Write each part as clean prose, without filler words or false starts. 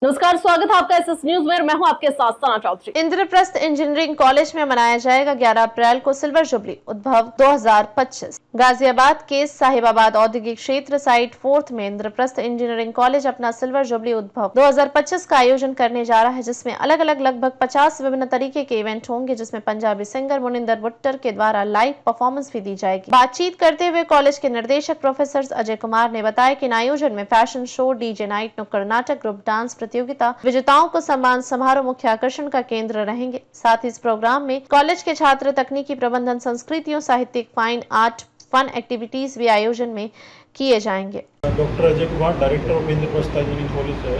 नमस्कार, स्वागत है आपका एसएस न्यूज में। मैं हूं आपके साथ सना चौधरी। इंद्रप्रस्थ इंजीनियरिंग कॉलेज में मनाया जाएगा 11 अप्रैल को सिल्वर जुबली उद्भव 2025। गाजियाबाद के साहिबाबाद औद्योगिक क्षेत्र साइट 4 में इंद्रप्रस्थ इंजीनियरिंग कॉलेज अपना सिल्वर जुबली उद्भव 2025 का आयोजन करने जा रहा है, जिसमें अलग अलग लगभग 50 विभिन्न तरीके के इवेंट होंगे, जिसमें पंजाबी सिंगर मुनिंदर बुट्टर के द्वारा लाइव परफॉर्मेंस भी दी जाएगी। बातचीत करते हुए कॉलेज के निर्देशक प्रोफेसर अजय कुमार ने बताया कि इन आयोजन में फैशन शो, डीजे नाइट, नुक्कड़ नाटक, ग्रुप डांस प्रतियोगिता, विजेताओं को सम्मान समारोह मुख्य आकर्षण का केंद्र रहेंगे। साथ ही इस प्रोग्राम में कॉलेज के छात्र तकनीकी प्रबंधन, संस्कृतियों, साहित्यिक, फाइन आर्ट, फन एक्टिविटीज भी आयोजन में किए जाएंगे। Doctor Ajay Kumar, director of Indraprastha engineering college है,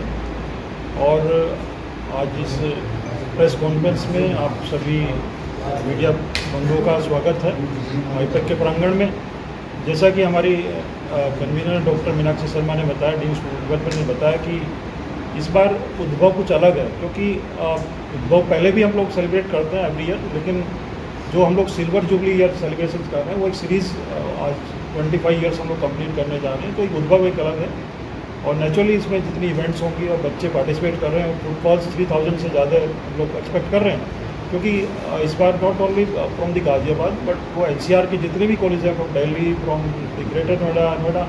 और आज इस प्रेस कॉन्फ्रेंस में आप सभी मीडिया बंधुओं का स्वागत है आईपैक के प्रांगण में। जैसा कि हमारी कन्वीनर डॉक्टर मीनाक्षी शर्मा ने बताया, डीन डेवलपमेंट ने बताया कि इस बार उद्भव कुछ अलग है, क्योंकि उद्भव पहले भी हम लोग सेलिब्रेट करते हैं एवरी ईयर, लेकिन जो हम लोग सिल्वर जुबली ईयर सेलिब्रेशन कर रहे हैं वो एक सीरीज़ आज 25 ईयर्स हम लोग कंप्लीट करने जा रहे हैं, तो एक उद्भव एक अलग है। और नेचुरली इसमें जितनी इवेंट्स होंगी और बच्चे पार्टिसिपेट कर रहे हैं, फुटफॉल्स 3000 से ज़्यादा हम लोग एक्सपेक्ट कर रहे हैं, क्योंकि इस बार not only from the Ghaziabad but वो NCR के जितने भी कॉलेज हैं, from Delhi, from the Greater Noida,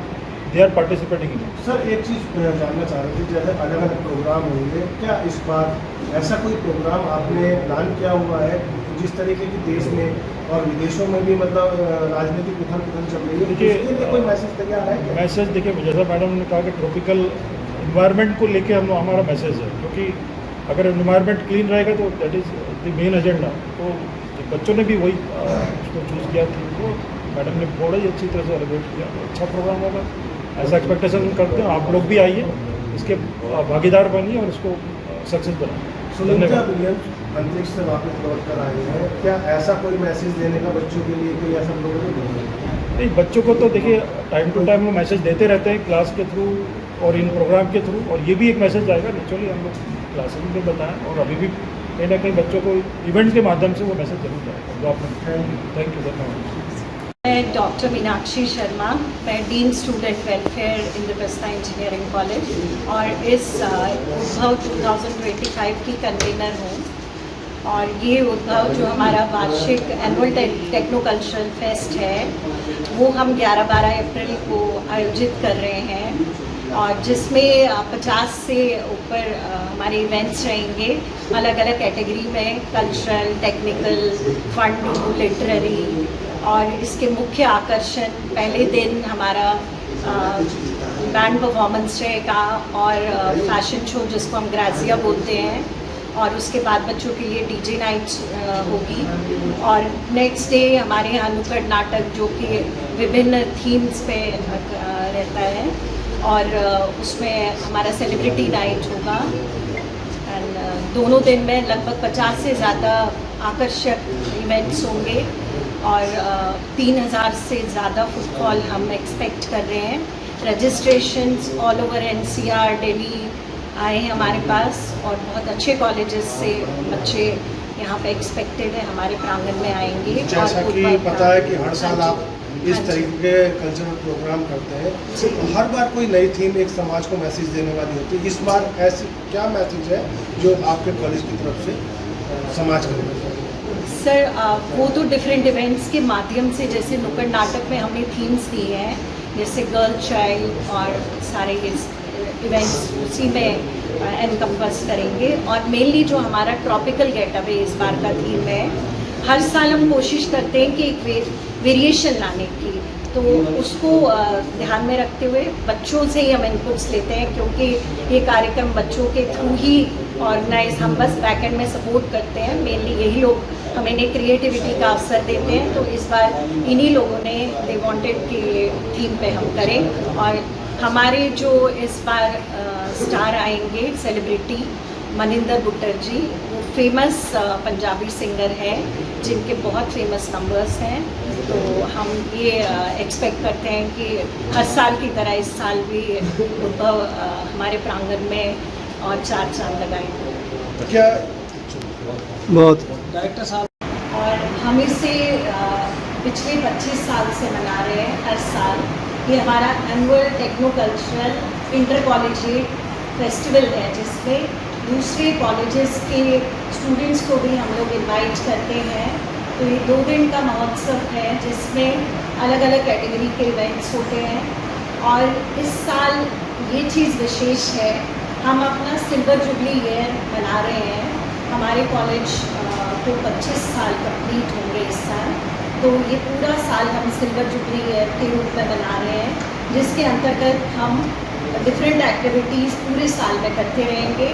they are participating in. Sir, एक चीज़ जानना चाह रहे थे, जैसे अलग अलग प्रोग्राम होंगे, क्या इस बार ऐसा कोई प्रोग्राम आपने प्लान किया हुआ है जिस तरीके की देश में और विदेशों में भी मतलब राजनीतिक उथल पुथल चल रही है, उसके लिए कोई मैसेज तैयार है? मैसेज देखिए, जैसा मैडम ने कहा कि ट्रॉपिकल इन्वायरमेंट को लेके हमारा मैसेज है, क्योंकि अगर इन्वायरमेंट क्लीन रहेगा तो that is the main agenda. तो बच्चों ने भी वही उसको चूज़ किया थी, तो मैडम ने बड़ा ही अच्छी तरह से सेलिब्रेट किया, तो अच्छा प्रोग्राम होगा ऐसा एक्सपेक्टेशन करते हैं। आप लोग भी आइए, इसके भागीदार बनिए और इसको सक्सेस बनाइए। सुनीता विलियम्स अंतरिक्ष से वापस लौट कर आए हैं, क्या ऐसा कोई मैसेज देने का बच्चों के लिए कोई ऐसा प्रोग्राम नहीं? बच्चों को तो देखिए टाइम टू टाइम वो मैसेज देते रहते हैं क्लास के थ्रू और इन प्रोग्राम के थ्रू, और ये भी एक मैसेज आएगा नेचुरली, हम लोग क्लासेस में बताएं, और अभी भी कहीं ना कहीं बच्चों को इवेंट्स के माध्यम से वो मैसेज जरूर जाएगा। थैंक यू, धन्यवाद। मैं डॉक्टर मीनाक्षी शर्मा, मैं dean student welfare Indraprastha engineering college और इस उद्भव 2025 की कन्वीनर हूँ। और ये उद्भव जो हमारा वार्षिक एनुअल टेक्नो कल्चरल फेस्ट है, वो हम 11-12 अप्रैल को आयोजित कर रहे हैं, और जिसमें 50 से ऊपर हमारे इवेंट्स रहेंगे अलग अलग कैटेगरी में, कल्चरल, टेक्निकल, फन, लिटरेरी। और इसके मुख्य आकर्षण, पहले दिन हमारा बैंड परफॉर्मेंस रहेगा और फैशन शो जिसको हम ग्राजिया बोलते हैं, और उसके बाद बच्चों के लिए डीजे नाइट होगी। और नेक्स्ट डे हमारे यहाँ नुक्कड़ नाटक जो कि विभिन्न थीम्स पे रहता है, और उसमें हमारा सेलिब्रिटी नाइट होगा। एंड दोनों दिन में लगभग 50 से ज़्यादा आकर्षक इवेंट्स होंगे, और 3000 से ज़्यादा फुटफॉल हम एक्सपेक्ट कर रहे हैं। Registrations all over NCR, Delhi आए हैं हमारे पास, और बहुत अच्छे कॉलेजेस से बच्चे यहाँ पे एक्सपेक्टेड है हमारे प्रांगण में आएंगे। जैसा कि पता है कि हर साल आप इस तरीके के कल्चरल प्रोग्राम करते हैं, तो हर बार कोई नई थीम एक समाज को मैसेज देने वाली होती है। इस बार ऐसी क्या मैसेज है जो आपके कॉलेज की तरफ से समाज को? सर, वो तो डिफरेंट इवेंट्स के माध्यम से, जैसे नुक्कड़ नाटक में हमने थीम्स दी हैं, जैसे गर्ल चाइल्ड, और सारे इवेंट्स उसी में एनकम्पस करेंगे। और मेनली जो हमारा ट्रॉपिकल गेटअप है, इस बार का थीम है। हर साल हम कोशिश करते हैं कि एक वेरिएशन लाने की, तो उसको ध्यान में रखते हुए बच्चों से ही हम इनपुट्स लेते हैं, क्योंकि ये कार्यक्रम बच्चों के थ्रू ही ऑर्गेनाइज, हम बस बैकएंड में सपोर्ट करते हैं। मेनली यही लोग हमें क्रिएटिविटी का अवसर देते हैं, तो इस बार इन्हीं लोगों ने दे वांटेड कि थीम पे हम करें। और हमारे जो इस बार स्टार आएंगे सेलिब्रिटी मुनिंदर बुट्टर जी, वो फेमस पंजाबी सिंगर हैं जिनके बहुत फेमस नंबर्स हैं। तो हम ये एक्सपेक्ट करते हैं कि हर साल की तरह इस साल भी उद्भव हमारे प्रांगण में और 4 चांद लगाएंगे। क्या बहुत डायरेक्टर साहब, और हम इसे पिछले 25 साल से मना रहे हैं हर साल। ये हमारा annual techno cultural inter collegiate festival है जिसमें दूसरे कॉलेजेस के स्टूडेंट्स को भी हम लोग इनवाइट करते हैं। तो ये 2 दिन का महोत्सव है जिसमें अलग अलग कैटेगरी के इवेंट्स होते हैं। और इस साल ये चीज़ विशेष है, हम अपना सिल्वर जुबली ईयर मना रहे हैं। हमारे कॉलेज को 25 साल कंप्लीट होंगे इस साल, तो ये पूरा साल हम सिल्वर जुबली ईयर के रूप में मना रहे हैं, जिसके अंतर्गत हम डिफरेंट एक्टिविटीज़ पूरे साल में करते रहेंगे।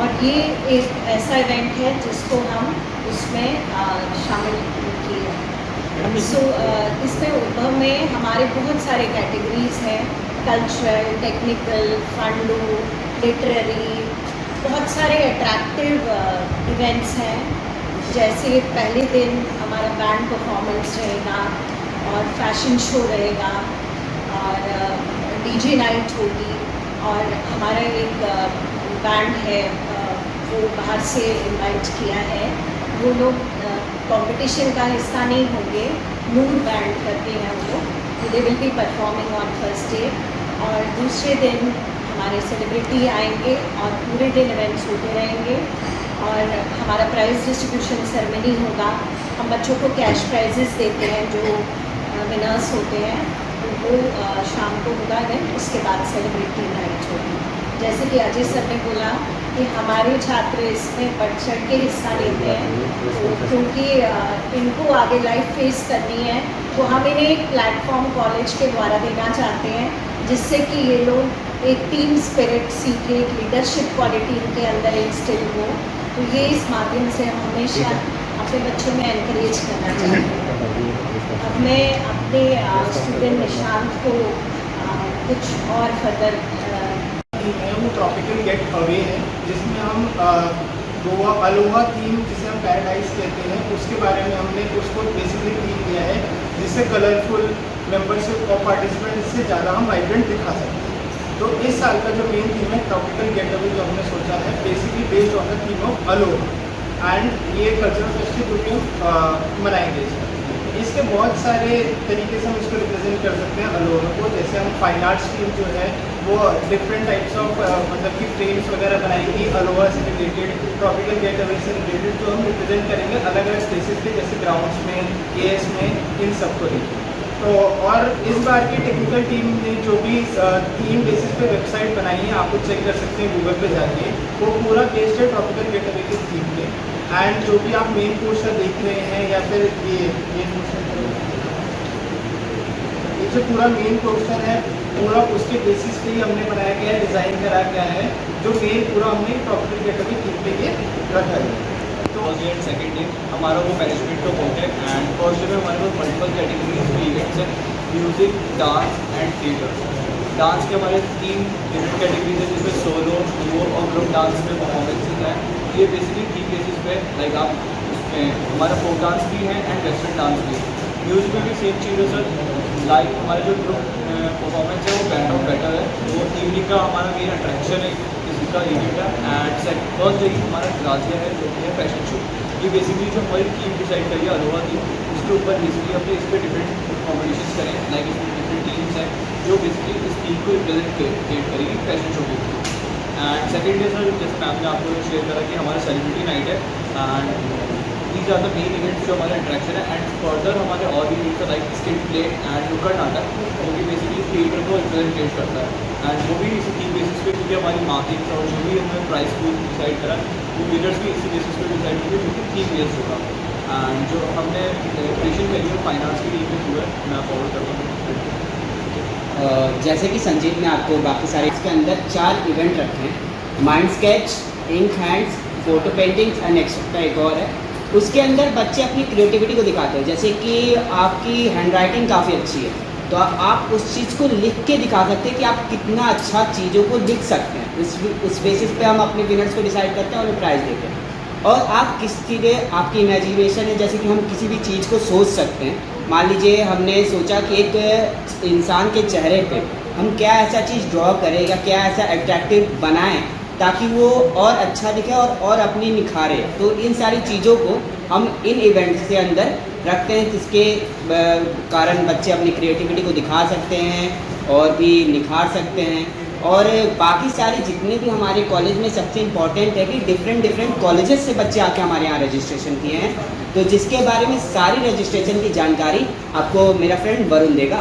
और ये एक ऐसा इवेंट है जिसको हम उसमें शामिल किए हैं। सो इसमें उद्भव में हमारे बहुत सारे कैटेगरीज़ हैं, कल्चरल, टेक्निकल, फंडू, लिटरेरी, बहुत सारे अट्रैक्टिव इवेंट्स हैं। जैसे पहले दिन हमारा बैंड परफॉर्मेंस रहेगा और फैशन शो रहेगा और डीजे नाइट होगी। और हमारा एक बैंड है, वो बाहर से इनवाइट किया है, वो लोग कंपटीशन का हिस्सा नहीं होंगे, मूड बैंड करते हैं वो लोग, they will be performing on first day. और दूसरे दिन हमारे सेलिब्रिटी आएंगे और पूरे दिन इवेंट्स होते रहेंगे। और हमारा प्राइज़ डिस्ट्रीब्यूशन सेरेमनी होगा। हम बच्चों को कैश प्राइजेस देते हैं जो विनर्स होते हैं, वो शाम को होगा इवेंट। उसके बाद सेलिब्रिटी नाइट होगी। जैसे कि अजय सर ने बोला कि हमारे छात्र इसमें बढ़ चढ़ के हिस्सा लेते हैं, तो क्योंकि इनको आगे लाइफ फेस करनी है, तो हम इन्हें एक प्लेटफॉर्म कॉलेज के द्वारा देना चाहते हैं, जिससे कि ये लोग एक टीम स्पिरिट सीखे, एक लीडरशिप क्वालिटी इनके अंदर इंस्टिल हो। तो ये इस माध्यम से हम हमेशा अपने बच्चों में एनकरेज करना चाहते हैं। अब मैं अपने स्टूडेंट निशांत को कुछ और फर्दर वो ट्रॉपिकल गेट अवे है, जिसमें हम गोवा अलोहा थीम, जिसे हम पैराडाइज कहते हैं, उसके बारे में हमने उसको बेसिकली थीम दिया है, जिससे कलरफुल मेंबरशिप और पार्टिसिपेंट से ज़्यादा हम वाइब्रेंट दिखा सकते हैं। तो इस साल का जो मेन थीम है ट्रॉपिकल गेट अवे, जो हमने सोचा है basically based on the theme of Aloha. And ये कल्चरल फेस्टिवल मनाएंगे। इसके बहुत सारे तरीके से हम इसको रिप्रेजेंट कर सकते हैं अलोहा को। जैसे हम फाइन आर्ट्स टीम जो है वो डिफरेंट टाइप्स ऑफ मतलब कि फ्रेम्स वगैरह बनाएंगी अलोहा से रिलेटेड, ट्रॉपिकल गेट अवे से रिलेटेड, जो हम रिप्रेजेंट करेंगे अलग अलग स्पेसिस पे, जैसे ग्राउंड्स में, एएस में, इन सबको लेकर। तो और इस बार की टेक्निकल टीम ने जो भी थीम बेसिस पे वेबसाइट बनाई है, आप लोग चेक कर सकते हैं गूगल पे जाके, वो पूरा बेस्ड है ट्रॉपिकल गेट अवे की थीम पे। एंड जो भी आप मेन पोस्टर देख रहे हैं या फिर ये जो पूरा मेन पोस्टर है, पूरा उसके बेसिस पे ही हमने बनाया गया है, डिज़ाइन करा गया है, जो मेन पूरा हमने ट्रॉपिकल गेट अवे थीम पे ये रखा है। तो first day and second day हमारा वो मैनेजमेंट का होता है। एंड फर्स्ट डे में हमारे पास मल्टीपल कैटेगरीज के इवेंट्स हैं, music, dance and theatre. Dance के हमारे 3 डिफरेंट कैटेगरीज हैं, जिसमें सोलो, डुओ और ग्रुप डांस में परफॉर्मेंसेज हैं। ये बेसिकली थीम बेसिस पे लाइक आप उसमें हमारा फोक डांस भी है एंड वेस्टर्न डांस भी। म्यूज़िक में भी सेम चीज़ है सर, लाइक हमारा जो ग्रुप परफॉर्मेंस है वो बैंड ऑफ बेटर है, वो इवनिंग का हमारा मेन अट्रैक्शन है इसका इवेंट है। एंड फर्स्ट डे हमारा ग्राजिया है जो कि है फैशन शो। ये बेसिकली जो हमारी थीम डिसाइड करी है अलोहा थीम, उसके ऊपर बेसिकली अपने इस पर डिफरेंट कॉम्पिटिशन करें, लाइक इसमें डिफरेंट टीम्स हैं जो बेसिकली इस थीम को रिप्रेजेंट करेगी फैशन शो के through. And second day sir, जैसे मैम ने आपको शेयर करा कि हमारा सेलिब्रिटी नाइट है। And these are the main events जो हमारा इंट्रैक्शन है। एंड फर्दर हमारे और भी events like skit play and नुक्कड़ नाटक, वो भी बेसिकली थिएटर को रिप्रेजेंटेट करता है। एंड वो भी इसी थीम बेसिस पे, क्योंकि हमारी मार्किंग और जो भी हमने प्राइस को डिसाइड करा, वो विनर्स भी इसी बेसिस पे डिसाइड होंगे, जो कि थीम बेस्ड होगा। एंड जो हमने क्रिएशन करी है फाइन आर्ट्स की टीम में हुआ है, मैं फॉरवर्ड करता हूँ। जैसे कि संजीव ने आपको बाकी सारे इसके अंदर 4 इवेंट रखे हैं, mind sketch, ink hands, photo paintings and extra एक और है। उसके अंदर बच्चे अपनी क्रिएटिविटी को दिखाते हैं। जैसे कि आपकी हैंडराइटिंग काफ़ी अच्छी है, तो आप उस चीज़ को लिख के दिखा सकते हैं कि आप कितना अच्छा चीज़ों को लिख सकते हैं। उस बेसिस पे हम अपने विनर्स को डिसाइड करते हैं और उन्हें प्राइज़ देते हैं। और आप किस चीज़ें आपकी इमेजिनेशन है, जैसे कि हम किसी भी चीज़ को सोच सकते हैं। मान लीजिए हमने सोचा कि एक इंसान के चेहरे पे हम क्या ऐसा चीज़ ड्रॉ करें या क्या ऐसा अट्रैक्टिव बनाएं ताकि वो और अच्छा दिखे और अपनी निखारे। तो इन सारी चीज़ों को हम इन इवेंट्स के अंदर रखते हैं, जिसके कारण बच्चे अपनी क्रिएटिविटी को दिखा सकते हैं और भी निखार सकते हैं। और बाकी सारे जितने भी हमारे कॉलेज में सबसे इम्पॉर्टेंट है कि डिफरेंट कॉलेजेस से बच्चे आके हमारे यहाँ रजिस्ट्रेशन किए हैं, तो जिसके बारे में सारी रजिस्ट्रेशन की जानकारी आपको मेरा फ्रेंड वरुण देगा।